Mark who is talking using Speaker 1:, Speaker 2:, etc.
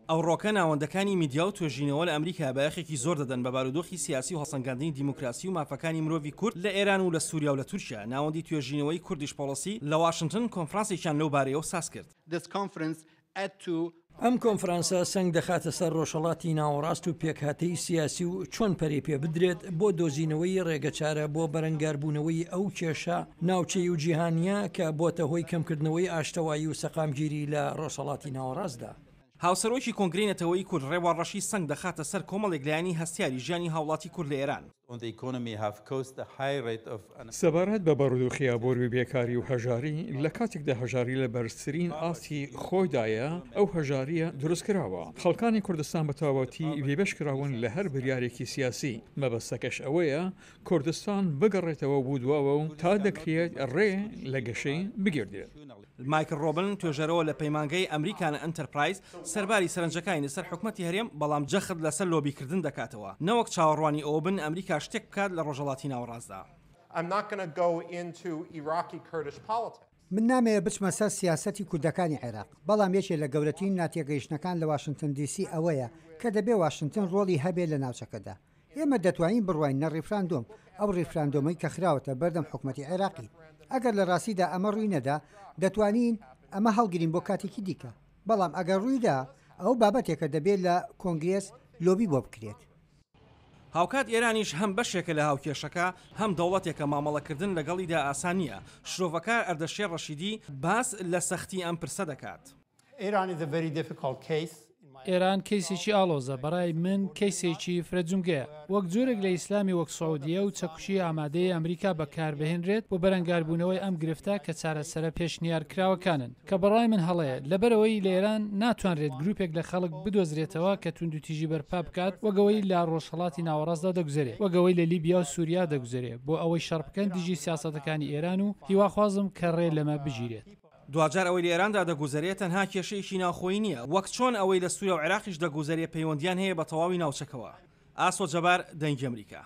Speaker 1: ئەو ڕۆکە ناوەندەکانی میدیا و توێژینەوە لە ئەمریکا بەیەخێکی زۆر دەدەن بە بارودۆخی سیاسی و هەڵسەنگاندنی دیموکراسی و مافەکانی مرۆڤی کورد لە ئێران و لە سووریا و لە تورکیا. ناوەندی توێژینەوەی کوردیش پۆڵسی لە واشنگتن کۆنفرانسێکیان لەو بارەیەوە ساز کرد.
Speaker 2: ئەم کۆنفرانسە سەنگ دەخاتە سەر ڕۆژهەڵاتی ناوەڕاست و پێکهاتەی سیاسی و چۆن پەرێ پێ بدرێت بۆ دۆزینەوەی ڕێگەچارە بۆ بەرەنگاربوونەوەی ئەو کێشە ناوچەی و جیهانیە کە بۆتە هۆی کەمکردنەوەی ئاشتەوایی و سەقامگیری لە ڕۆژهەڵاتی ناوەڕاستدا.
Speaker 1: هاوسەرۆکی کۆنگرەی نەتەوەی کورد ڕێوەڕەشی سەنگ دەخاتە سەر کۆمەڵێک لایەنی هەستیاری ژیانی هاوڵاتی کورد لە ئێران.
Speaker 3: سەبارەت بە بەڕودۆخی ئابووری بێکاری و هەژاری لە کاتێکدا هەژاری لە بەرزترین ئاستی خۆیدایە ئەو هەژاریە دروستکراوە. خەڵکانی کوردستان بە تاواتی بێبەشکراون لە هەر بریارێکی سیاسی. مەبەستەکەش ئەوەیە کوردستان بگەڕێتەوە بوو دواوە و تا دەکرێت ڕێ لە گەشەی بگردێت.
Speaker 1: مایکل ڕۆبن توێژەرەوە لە پەیمانگەی ئەمریکانە ئەنتەرپرایز سەرباری سەرنجەکانی لەسەر حکومەتی هەرێم بەڵام جەخت لەسەر لۆبیکردن دەکاتەوە نەوەک چاوەڕوانی ئەوە بن ئەمریکا شتێک بکات لە ڕۆژهەڵاتی ناوەڕاستدا.
Speaker 4: من نامەیە بچمە سەر سیاسەتی کوردەکانی عێراق، بەڵام یەکێک لە گەورەترین ناتێگەیشتنەکان لە واشنگتن دیسی ئەوەیە کە دەبێ واشنگتن ڕۆڵی هەبێت لە ناوچەکەدا. ئێمە دەتوانین بڕواین نە ڕیفراندۆم ئەو ڕیفراندۆمەی کە خراوەتە بەردەم حکومەتی عێراقی. ئەگەر لە ڕاستیدا ئەمە ڕووی نەدا دەتوانین ئەمە هەڵگرین بۆ کاتێکی دیکە، بەڵام ئەگەر ڕوویدا ئەو بابەتێکە دەبێت لە کۆنگرێس لۆبی بۆ بکرێت.
Speaker 1: هاوکات ئێرانیش هەم بەشێکە لە هاوکێشەکە هەم دەوڵەتێکە مامەڵەکردن لەگەڵیدا ئاسانیە. شرۆڤەکار ئەردەشێر ڕەشیدی باس لە سەختی ئەم پرسە دەکات.
Speaker 5: ئێران کەیسێکی ئالۆزە بەڕای من کەیسێکی فرەجونگەیە وەک جۆرێک لە ئیسلامی وەک سعودیە و چەکوشی ئامادەی ئەمریکا بەکاربهێنرێت بۆ بەرەنگاربوونەوەی ئەم گرفتە کە چارەسەرە پێشنیارکراوەکانن کە بەڕای من هەڵەیە لەبەرەوەی لە ئێران ناتوانرێت گروپێک لە خەڵک بدۆزرێتەوە کە توندوتیژی بەرپا بکات وەگەوەی لە ڕۆژهەڵاتی ناوەڕاستدا دەگوزارێت وەگەوەی لە لیبیا و سووریا دەگوزارێت بۆ ئەوەی شەڕبکەن دژی سیاسەتەکانی ئێران و هیواخوازم کە ڕێ لەمە بژیرێت.
Speaker 1: دوجار ئەوەی لە ئێراندا دەگوزارێت تەنها کێشەیەکی ناوخۆیی نییە وەک چۆن ئەوەی لە سووریا و عێراقیش دەگوزارێت پەیوەندیان هەیە بە تەواوی ناوچەکەوە. ئاسۆ جەبار دەنگی ئەمریکا.